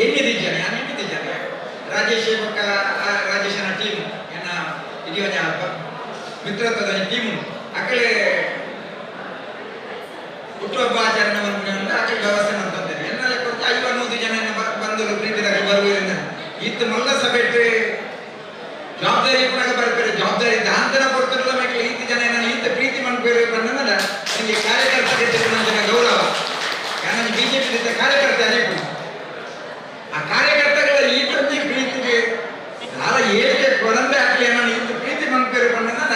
ಏನಿದ್ದಾನೆ ರಾಜೇಶ್ ರಾಜೇಶನ ಟೀಮ್ ಏನ ಇದೀವ ಮಿತ್ರತ್ವದ ಟೀಮ್ ಅಕ್ಕಳೆ ಹುಟ್ಟುಹಬ್ಬ ಆಚರಣೆ ಅಕ್ಕಳ ವ್ಯವಸ್ಥೆ ಮಾಡ್ತಾರೆ ಎನ್ನೆಲ್ಲ ಕೊಟ್ಟು 50 ಜನ ಬಂದರು ಪ್ರೀತಿದಾಗ ಬರುವುದರಿಂದ ಇತ್ತು ಮಲ್ಲ ಸಭೆ ಜವಾಬ್ದಾರಿ ಕೂಡ ಬರ್ತಾರೆ ಜವಾಬ್ದಾರಿ ದಾಂತನ ಕೊಡ್ತಾರಲ್ಲ ಮಕ್ಕಳು 5 ಜನ ಇಂತ ಪ್ರೀತಿ ಮಾಡ್ಬೇಕು ಬಂದಲ್ಲ ನನಗೆ ಕಾರ್ಯಕರ್ತ ಗೌರವ ನಾನು ಬಿಜೆಪಿ ಕಾರ್ಯಕರ್ತ ಅದೇ ಆ ಕಾರ್ಯಕರ್ತಗಳ ಈ ಪ್ರತಿ ಪ್ರೀತಿಗೆ ನಾಳ ಏಳಿಗೆ ಕೊಡಂದೆ ಆಗ್ಲಿ ನಾನು ಇಂತ ಪ್ರೀತಿ ಮಾಡ್ಬೇಕು ಬಂದಲ್ಲ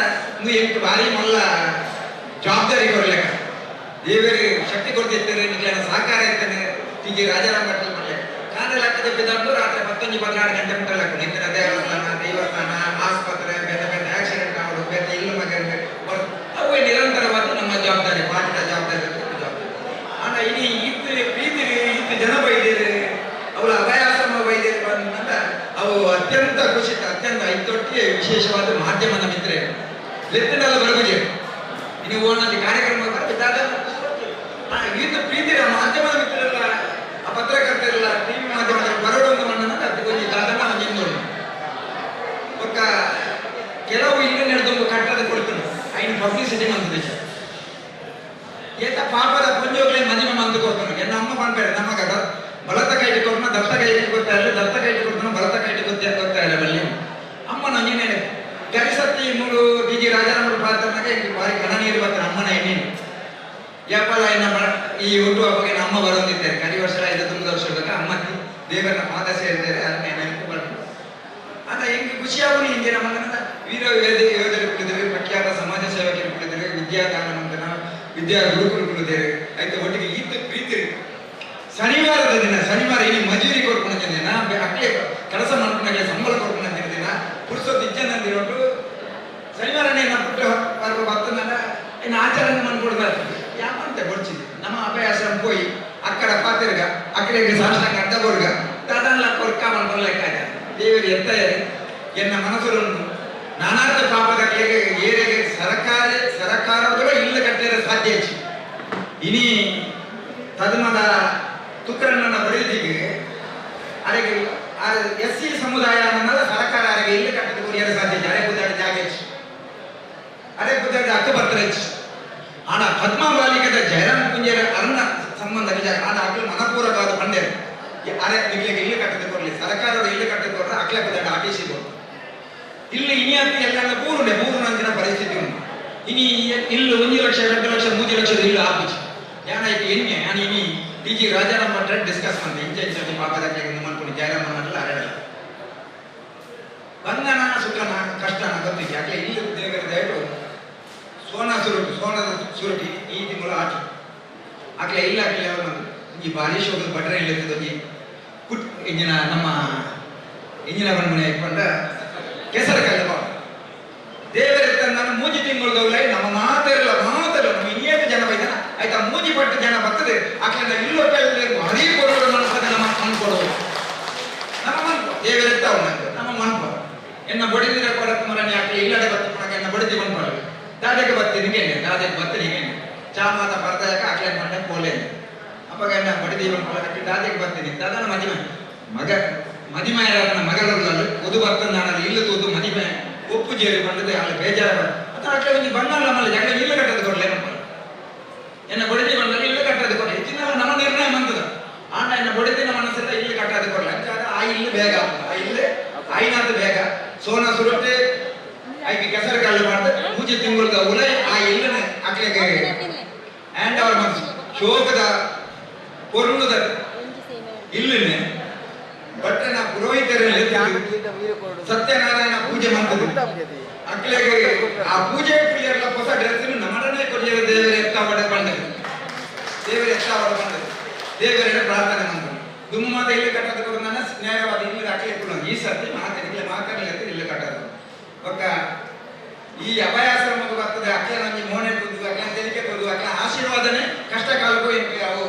ಎಂಟು ಬಾರಿ ಮಲ್ಲ ಜವಾಬ್ದಾರಿ ಕೊಡ್ಲಿಕ್ಕ ದೇವರಿಗೆ ಶಕ್ತಿ ಕೊಡ್ತಿರ್ತಾರೆ ನಿಮಗೆ ಸಹಕಾರ ಇರ್ತೇನೆ ಹೀಗೆ ರಾಜಾರಾಮ್ ಭಟ್ಲ ಮಾಡಲಿ ಕಾಂದ್ರೆ ಲೆಕ್ಕದ ಬಿದ್ದು ರಾತ್ರಿ 11-12 ಗಂಟೆ ಮುಟ್ಟಲಕ್ಕ ನಿಂತಿನ ದೇವಸ್ಥಾನ ದೇವಸ್ಥಾನ ಆಸ್ಪತ್ರೆ ಬೇರೆ ಬೇರೆ ಆಕ್ಸಿಡೆಂಟ್ ಆಗೋದು ಬೇರೆ ಇಲ್ಲ ಮಗ ಅವು ನಿರಂತರವಾಗಿ ನಮ್ಮ ಜವಾಬ್ದಾರಿ ಪಾಠದ ಜವಾಬ್ದಾರಿ ಆಗ ಇಡೀ ಪ್ರೀತಿ ಜನ ಬೈದಿರಿ ಅವಳ ಅಭಯಾಶ್ರಮ ಬೈದಿರಿ ಬಂದ ಅವು ಅತ್ಯಂತ ಖುಷಿ ಅತ್ಯಂತ ಐದೊಟ್ಟಿಗೆ ವಿಶೇಷವಾದ ಮಾಧ್ಯಮದ ಮಿತ್ರೆ ಲೆತ್ತಿನಲ್ಲ ಬರಬುಜೆ ನೀವು ಓಣಲ್ಲಿ ಕಾರ್ಯಕ್ರಮ ಬರ್ತಿದ್ದಾಗ ಈತ ಪ್ರೀತಿ ಮಾಧ್ಯಮದ ಮಿತ್ರರೆಲ್ಲ ಆ ಪತ್ರಕರ್ತರೆಲ್ಲ ಟಿವಿ ಮಾಧ್ಯಮದ ಬರೋಡೊಂದು ಮಣ್ಣನ್ನು ಕೊಂಚ ದಾದನ ಹಿಂದೋಡು ಒಕ್ಕ ಕೆಲವು ಇಲ್ಲಿ ನಡೆದೊಂದು ಕಟ್ಟದ ಕೊಡ್ತಾನೆ ಐನು ಪಬ್ಲಿಸಿಟಿ ಮಂತ್ರಿ ಏತ ಪಾಪದ ಪುಂಜೋಗ್ಲೆ ಮದುವೆ ಮಂದು ಕೊಡ್ತಾನೆ ಎನ್ನ ಅಮ್ಮ ಪಂಪೇರೆ ನಮಗ ಬಲತ ಕೈಟಿ ಕೊಡ್ತಾನ ದತ್ತ ಕೈಟಿ ಗೊತ್ತಾ ಇಲ್ಲ ದತ್ತ ಕೈಟಿ ಕೊಡ್ತಾನ ಬಲತ ಕೈಟಿ ಗೊತ್ತಾ ಇಲ್ಲ ಬಲ್ಲಿ ಅಮ್ಮ ನಂಗೇನೆ ಕರಿಸತ್ತಿ 3 ಡಿಜಿ ರಾಜಾರಾಮರು ಪಾತ್ರನಾಗ ಬಾರಿ ಕಣ ನೀರು ಬರ್ತಾರೆ ಅಮ್ಮನ ಎಣ್ಣೀನು ಯಾಪಲ್ಲ ಈ ಹುಟ್ಟು ಹಬ್ಬಗೆ ನಮ್ಮ ಬರೋದಿದ್ದಾರೆ ಕರಿ ವರ್ಷ 5 ವರ್ಷದಾಗ ಅಮ್ಮ ದೇವರ ಪಾದ ಸೇರಿದ್ದಾರೆ ಅದನ್ನೇ ನೆನಪು ಬರ್ತದೆ ಆಗ ಹೆಂಗೆ ಖುಷಿಯಾಗು ಹಿಂಗೆ ನಮ್ಮ ವೀರ ಯೋಧರು ಕುಳಿದರೆ ಪ್ರಖ್ಯಾತ ಸಮಾಜ ಸೇವಕರು ಕುಳಿದರೆ ವಿದ್ಯಾದಾನ ಮಂತನ ವಿದ್ಯಾ ಗುರುಕುಲು ಕುಳಿದರೆ ಆಯ್ತು ಒಟ್ಟಿಗೆ ಈತ ಪ್ರೀತಿ ಶನಿವಾರದ ದಿನ ಶನಿವಾರ ಇಲ್ಲಿ ಮಜೂರಿ ಕೊಡ್ಕೊಂಡು ದಿನ ಅಕ್ಕೇ ಕೆಲಸ ಮಾಡ್ಕೊಂಡಾಗಲೇ ಸಂಬಳ ಕೊಡ್ಕೊಂಡು ದಿನ ಪುರುಸೊತ್ತು ಇಜ್ಜನಂದಿರೋದು ಶನಿವಾರನೇ ನಮ್ಮ ಪುಟ್ಟ ಪರ್ವ ಬರ್ತನ ಇನ್ನು ಆಚರಣೆ ಮಾಡ್ಕೊಡ್ಬಾರ್ದು ಯಾವಂತ ಗೊಡ್ಚಿದೆ ನಮ್ಮ ಅಭಯಾಶ್ರಮ ಹೋಗಿ ಅಕ್ಕಡ ಪಾತಿರ್ಗ ಅಕ್ಕಡಿಗೆ ಸಾಷ್ಟಾಂಗ ಅಡ್ಡಬೋರ್ಗ ದಾದನ್ಲ ಕೊರ್ಕ ಮಾಡ್ಕೊಳ್ಲೆಕ್ಕ ದೇವರಿ ಎತ್ತಾಯರೆ ಎನ್ನ ಮನಸ್ಸುಗಳನ್ನು ನಾನಾದ ಪಾಪದ ಏರೆಗೆ ಸರಕಾರದೊಳ ಇಲ್ಲ ಕಟ್ಟಿರ ಸಾಧ್ಯ ಇನಿ ತದ್ಮದ ತುಕರನ್ನ ಬರೀದಿಗೆ ಅದಕ್ಕೆ SC ಸಮುದಾಯ ಅನ್ನೋದು ಸರ್ಕಾರ ಅವರಿಗೆ ಇಲ್ಲ ಕಟ್ಟದ ಕುರಿಯರ ಸಾಧ್ಯ ಅರೆ ಬುದ್ಧಾಡ ಜಾಗ ಅರೆ ಬುದ್ಧಾಡ ಹಕ್ಕು ಬರ್ತಾರೆ ಆಡ ಪದ್ಮ ಬಾಲಿಕದ ಜಯರಾಮ್ ಪುಂಜರ ಅರ್ಣ ಸಂಬಂಧ ಆದ ಅಕ್ಲ ಮನಪೂರ್ವಕವಾದ ಪಂಡೆ ಅರೆ ನಿಮಗೆ ಇಲ್ಲಿ ಕಟ್ಟದ ಕೊಡ್ಲಿ ಸರ್ಕಾರದ ಇಲ್ಲಿ ಕಟ್ಟದ ಕೊಡ್ರೆ ಅಕ್ಲ ಬುದ್ಧಾಡ ಆಫೀಸಿಗೆ ಇಲ್ಲಿ ಇನಿಯಾತಿ ಎಲ್ಲ ಮೂರು ನಂದಿನ ಪರಿಸ್ಥಿತಿ ಉಂಟು ಇನಿ ಇಲ್ಲಿ 1 ಲಕ್ಷ 2 ಲಕ್ಷ 3 ಲಕ್ಷದ ಇಲ್ಲ ಆಫೀಸ್ ಏನಾಯ್ತು ಎಣ್ಣೆ ನಾನು ಇನಿ ಡಿಜಿ ರಾಜಾರಾಮ್ ಭಟ್ರ ಡಿಸ್ಕಸ್ ಮಾಡಿದೆ ಇಂಚೆ ಪಾಪದ ಮಾಡ್ಕೊಂಡು ಜಯರಾಮ್ ಅರಡಲ್ಲ ಬಂಧನ ಸುಖನ ಸೋನದ ಸುರುಟಿ ಈ ತಿಂಗಳು ಆಚು ಅಕ್ಲೆ ಇಲ್ಲ ಅಕ್ಲೆ ಈ ಬಾರಿ ಶೋಕದ ಬಟ್ರೆ ಇಲ್ಲದ ಕುಟ್ ಇಂಜಿನ ನಮ್ಮ ಇಂಜಿನ ಮನೆ ಇಟ್ಕೊಂಡ ಕೆಸರ ಕಲ್ಲ ದೇವರ ನಾನು ಮೂಜಿ ತಿಂಗಳದವಳೆ ನಮ್ಮ ಮಾತಾಡಲ್ಲ ನಮ್ಮ ಇನ್ನೇನು ಜನ ಬೈದಾನ ಆಯ್ತಾ ಮೂಜಿ ಪಟ್ಟು ಜನ ಬರ್ತದೆ ಅಕ್ಲೆ ಇಲ್ಲೋ ಭಾರಿ ಕೊಡೋದು ಮನಸ್ಸದ ನಮ್ಮ ಅನ್ಕೊಡೋದು ನಮ್ಮ ಮನ್ಪ ದೇವರ ಎತ್ತಾವ ನಮ್ಮ ಮನ್ಪ ಎನ್ನ ಬಡಿದಿರ ಕೊಡಕ್ಕೆ ಮರನಿ ಅಕ್ಲೆ ಇಲ್ಲಡೆ ಬರ್ತಪಣಕ ಎನ್ನ ಬಡಿದಿ ಮನ್ಪಾಳು ದಾದಕ್ಕೆ ಬರ್ತೀನಿ ಹಿಂಗೇನೆ ದಾದಕ್ಕೆ ಬರ್ತೀನಿ ಹಿಂಗೇನೆ ಚಾ ಮಾತ ಬರ್ತಾಕ ಅಕ್ಲೆ ಮಂಡೆ ಪೋಲೆ ಅಪ್ಪಾಗ ಎನ್ನ ಬಡಿದಿ ಮನ್ಪಾಳಕ್ಕೆ ದಾದಕ್ಕೆ ಬರ್ತೀನಿ ದಾದನ ಮದಿಮೆಯಾದ ಮಗಳಲ್ಲಿ ಒದು ಬರ್ತದೆ ನಾನು ಇಲ್ಲ ತೂದು ಮದಿಮೆ ಒಪ್ಪು ಜೇರಿ ಬಂದದೆ ಅಲ್ಲಿ ಬೇಜಾರ ಅತ್ತ ಅಕ್ಲೆ ಒಂದು ಬಣ್ಣಲ್ಲ ಮಲ್ಲ ಜಗಳ ಇಲ್ಲ ಕಟ್ಟದು ಕೊಡ್ಲೆ ನಮ್ಮ ಎನ್ನ ಬಡಿದಿ ಬಂದಲ್ಲಿ ಇಲ್ಲ ಕಟ್ಟದು ಕೊಡ್ಲೆ ಹೆಚ್ಚಿನ ನಮ್ಮ ನಿರ್ಣಯ ಬಂದದ ಆಂಡ ಎನ್ನ ಬಡಿದಿನ ಮನಸ್ಸೆಲ್ಲ ಇಲ್ಲಿ ಕಟ್ಟದು ಕೊಡ್ಲೆ ಅಂಚಾದ ಆ ಇಲ್ಲಿ ಬೇಗ ಆ ಇಲ್ಲೇ ಆಯ್ನಾದ ಬೇಗ ಸೋನ ಸುರತೆ ಆಯ್ಕೆ ಕೆಸರು ಕಳ್ಳು ಮಾಡ್ದೆ ಮೂಜಿ ತಿಂಗಳದ ಉಲೈ ಆ ಇಲ್ಲನೆ ಅಕ್ಲೆಗೆ ಆ್ಯಂಡ್ ಅವರ ಮನಸ್ಸು ಶೋಕದ ಪೊರ್ಣದ ಇಲ್ಲನೆ ಬಟ್ಟನ ಪುರೋಹಿತರಲ್ಲಿ ಸತ್ಯನಾರಾಯಣ ಪೂಜೆ ಮಾಡ್ತದೆ ಅಕ್ಲೆಗೆ ಆ ಪೂಜೆ ಪ್ರಿಯರ್ಲ ಹೊಸ ಡ್ರೆಸ್ ನಮ್ಮನೆ ಕೊಡ್ಲಿರ ದೇವರ ಎತ್ತ ಬಡ ಬಂದದು ದೇವರ ಎತ್ತ ಬಡ ಬಂದದು ದೇವರ ಪ್ರಾರ್ಥನೆ ಮಾಡ್ತಾರೆ ದುಮ್ಮ ಮಾತ ಇಲ್ಲಿ ಕಟ್ಟೋದು ನನ್ನ ನ್ಯಾಯವಾದ ಇಲ್ಲಿ ಅಕ್ಲೆ ಕೂಡ ಈ ಸರ್ತಿ ಮಾತಾಡಲಿ ಇಲ್ಲಿ ಕಟ್ಟೋದು ಒಕ್ಕ ಈ ಅಭಯಾಶ್ರಮಕ್ಕೆ ಬರ್ತದೆ ಅಕ್ಲೆ ನಮಗೆ ಮೋನೆ ತುದು ಅಕ್ಲೆ ತೆಲಿಕೆ ತುದು ಅಕ್ಲೆ ಆಶೀರ್ವಾದನೆ ಕಷ್ಟ ಕಾಲಕ್ಕೂ ಅವು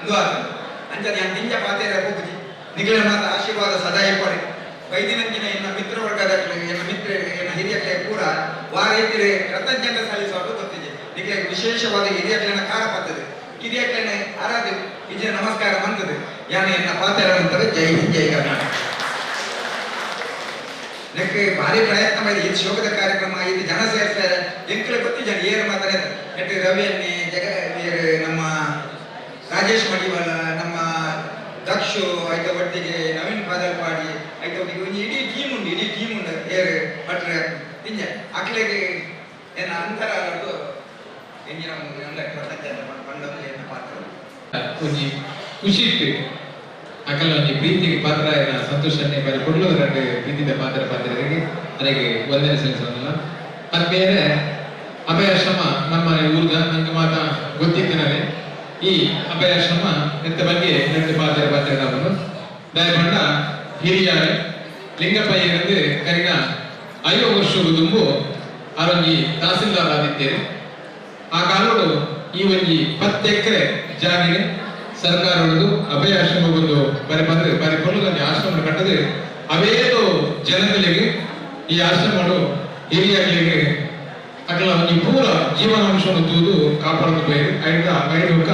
ಇದು ಆಗ್ತದೆ ಅಂಚದ ನಾನು ತಿಂಜ ಪಾತೇರ ಹೋಗುದಿ ನಿಖಿಲ ಮಾತ ಆಶೀರ್ವಾದ ಸದಾ ಇಪ್ಪಡಿ ವೈದ್ಯನಂಚಿನ ಎನ್ನ ಮಿತ್ರ ವರ್ಗದ ಎನ್ನ ಮಿತ್ರ ಎನ್ನ ಹಿರಿಯಕ್ಕೆ ಕೂಡ ವಾರೈತಿರೆ ಕೃತಜ್ಞತೆ ಸಲ್ಲಿಸುವುದು ಗೊತ್ತಿದೆ ನಿಖಿಲ ವಿಶೇಷವಾದ ಹಿರಿಯಕ್ಲನ ಕಾರ ಬರ್ತದೆ ಹಿರಿಯಕ್ಲನೆ ಆರಾಧ್ಯ ವಿಜಯ ನಮಸ್ಕಾರ ಬಂತದೆ ಯಾನ ಎನ್ನ ಪಾತ್ರ ಅಂತಾರೆ ಜೈ ಹಿಂದ್ ಜೈ ಕರ್ನಾಟಕ ನೆಕ್ಕೆ ಭಾರಿ ಪ್ರಯತ್ನ ಮಾಡಿ ಇದು ಶೋಕದ ಕಾರ್ಯಕ್ರಮ ಇದು ಜನ ಸೇರ್ತಾರೆ ಎಂಕಲ ಗೊತ್ತಿ ಜನ ಏರು ಮಾತಾಡ ನೆಟ್ಟು ರವಿ ಅನ್ನಿ ನಮ್ಮ ರಾಜೇಶ್ ಮಡಿವಾಳ ನಮ್ಮ ದಕ್ಷು ಆಯ್ತ ಒಟ್ಟಿಗೆ ನವೀನ್ ಪಾದಲ್ಪಾಡಿ ಆಯ್ತ ಒಟ್ಟಿಗೆ ಒಂದು ಇಡೀ ಟೀಮ್ ಉಂಡು ಏರು ಭಟ್ರೆ ತಿಂಜ ಅಕ್ಲೆಗೆ ಏನ ಅಂತರ ಎಂಜಿನ ಬಂದವರಿಗೆ ಏನ ಪಾತ್ರ ಒಂಜಿ ಖುಷಿ ಇತ್ತು ಅಕಲ ಒಂಜಿ ಪ್ರೀತಿಗೆ ಪಾತ್ರ ಏನ ಸಂತೋಷನ್ನೇ ಬರೀ ಕೊಡ್ಲು ಎರಡು ಪ್ರೀತಿದ ಪಾತ್ರರಿಗೆ ಅದಕ್ಕೆ ವಂದನೆ ಸಲ್ಲಿಸೋದಲ್ಲ ಅದು ಬೇರೆ ಅಭಯಾಶ್ರಮ ನಮ್ಮ ಊರ್ಗ ನಂಗೆ ಮಾತ ಗೊತ್ತಿದ್ದೇನೆ ಈ ಅಭಯಾಶ್ರಮ ಎಂತ ಬಗ್ಗೆ ಎರಡು ಪಾತ್ರ ನಾವು ದಯಪಂಡ ಹಿರಿಯಾರೆ ಲಿಂಗಪ್ಪಯ್ಯನಂದು ಕರಿನ 5 ವರ್ಷಗಳು ತುಂಬು ಅವರೊಂಜಿ ತಹಸೀಲ್ದಾರ್ ಆದಿದ್ದೇನೆ ಆ ಕಾಲೋಡು ಈ ಒಂಜಿ 10 ಎಕರೆ ಜಾಗಿನೆ ಸರ್ಕಾರದ್ದು ಅಭಯಾಶ್ರಮಗೊಂದು ಬಾರಿ ಕೊಲ್ಲದಲ್ಲಿ ಆಶ್ರಮ ಕಟ್ಟದೆ ಅವೇದು ಜನಗಳಿಗೆ ಈ ಆಶ್ರಮಗಳು ಹಿರಿಯಗಳಿಗೆ ಅಗಲ ಒಂಜಿ ಪೂರ ಜೀವನಾಂಶವನ್ನು ತೂದು ಕಾಪಾಡೋದು ಬೇರೆ ಐದು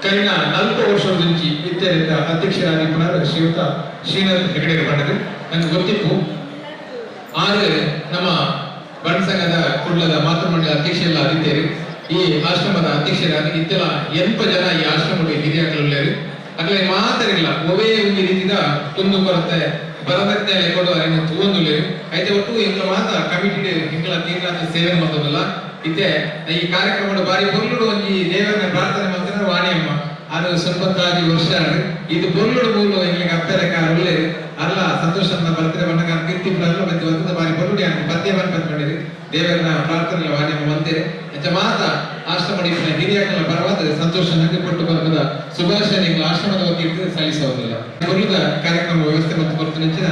ಕರಿನ 4 ವರ್ಷದ ಮುಂಚಿ ಇತ್ಯದಿಂದ ಅಧ್ಯಕ್ಷರಾಗಿ ಪುನರ್ ಶ್ರೀಯುತ ಶ್ರೀನಾಥ್ ಹೆಗಡೆ ಬಂಡದು ನನಗೆ ಗೊತ್ತಿತ್ತು ಆದ್ರೆ ನಮ್ಮ ಬಣ್ಣ ಸಂಘದ ಕುಳ್ಳದ ಮಾತೃಮಂಡಲ ಅಧ್ಯಕ್ಷರೆಲ್ಲ ಆಗಿದ್ದೇವೆ ಈ ಆಶ್ರಮದ ಅಧ್ಯಕ್ಷರಾಗಿ ಇತ್ತೆಲ್ಲ 8 ಜನ ಈ ಆಶ್ರಮಕ್ಕೆ ಹಿರಿಯಗಳು ಅಗಲೇ ಮಾತಾಡಿಲ್ಲ ಒವೇ ಒಂದು ರೀತಿಯ ತುಂದು ಬರುತ್ತೆ ಬರದಕ್ಕೆ ಕೊಡು ಅದನ್ನು ತೂಂದುಲೆ అయితే ಒಟ್ಟು ಇಂಗ್ಲ ಮಾತ ಕಮಿಟಿ ಇಂಗ್ಲ ತೀರ್ನಾಥ ಸೇವೆ ಮಾಡೋದಲ್ಲ ಇತ್ತೆ ಈ ಕಾರ್ಯಕ್ರಮದ ಬಾರಿ ಬೊಲ್ಲುಡು ಒಂಜಿ ದೇವರನ್ನ ಪ್ರಾರ್ಥನೆ ಮಾಡ್ತಾರೆ ವಾಣಿಯಮ್ಮ ಅದು 90 ವರ್ಷ ಇದು ಬೊಲ್ಲುಡು ಮೂಲು ಇಂಗ್ಲಿಗೆ ಅಪ್ಪೆರಕ ಒಳ್ಳೆ ಅಲ್ಲ ಸಂತೋಷನ ಬರ್ತದೆ ಬಣ್ಣಗ ಕೀರ್ತಿ ಪ್ರಲ್ಲ ಮತ್ತೆ ಒಂದು ಬಾರಿ ಬೊಲ್ಲುಡಿ ಅಂತ ಪದ್ಯ ಬಂದಿರಿ ದೇವರನ್ನ ಪ್ರಾರ್ಥನೆ ವಾಣಿಯಮ್ಮ ಬಂದಿರೆ ಅಂತ ಮಾತ ಆಶ್ರಮ ಹಿರಿಯಗಳ ಪರವಾದ ಸಂತೋಷ ನನಗೆ ಕೊಟ್ಟು ಬರ್ತದ ಶುಭಾಶಯ ನೀವು ಆಶ್ರಮದ ವತಿಯಿಂದ ಸಲ್ಲಿಸೋದಿಲ್ಲ ಬರುವುದ ಕಾರ್ಯಕ್ರಮ ವ್ಯವಸ್ಥೆ ಮತ್ತು ಕೊರತು ನೆಚ್ಚಿನ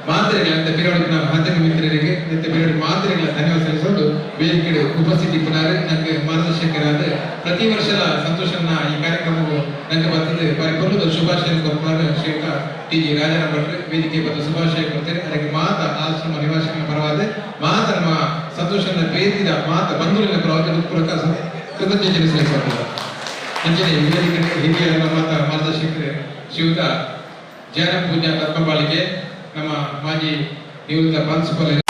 ಮಾತ್ರೆಗಳಂತ ಪಿರಿಯಡ್ ನಾವು ಮಾಧ್ಯಮ ಮಿತ್ರರಿಗೆ ಮತ್ತೆ ಪಿರಿಯಡ್ ಮಾತ್ರೆಗಳ ಧನ್ಯವಾದ ಸಲ್ಲಿಸೋದು ವೇದಿಕೆ ಉಪಸ್ಥಿತಿ ಪುನರ್ ನನಗೆ ಮಾರ್ಗದರ್ಶಕರಾದ ಪ್ರತಿ ವರ್ಷದ ಸಂತೋಷನ ಈ ಕಾರ್ಯಕ್ರಮವು ನನಗೆ ಬರ್ತದೆ ಬಾರಿ ಬರುವುದ ಶುಭಾಶಯ ಕೊಡ್ತಾರೆ ಶ್ರೀಯುತ ಟಿ.ಜಿ. ರಾಜಾರಾಮ್ ಭಟ್ರು ವೇದಿಕೆ ಬಂದು ಶುಭಾಶಯ ಕೊಡ್ತೇನೆ ಅದಕ್ಕೆ ಮಾತ ಆಶ್ರಮ ನಿವಾಸಿಗಳ ಪರವಾದ ಮಾತ ನಮ್ಮ ಸಂತೋಷನ ಪ್ರೀತಿದ ಮಾತ ಬಂಧುವಿನ ಪರವಾದ ಪೂರಕ ಕೃತಜ್ಞತೆ ಸಲ್ಲಿಸುತ್ತಾರೆ ಅಂಚನೆ ವೇದಿಕೆ ಹಿರಿಯ ಮಾತ ಮಾರ್ಗದರ್ಶಕರು ಶ್ರೀಯುತ ಜಯರಾಮ್ ಪೂಜಾ ಕರ್ಕಂಬಾಳಿಗೆ ನಮ್ಮ ಮಾಜಿ ನಿವೃತ್ತ ಪ್ರಾಂಶುಪಾಲ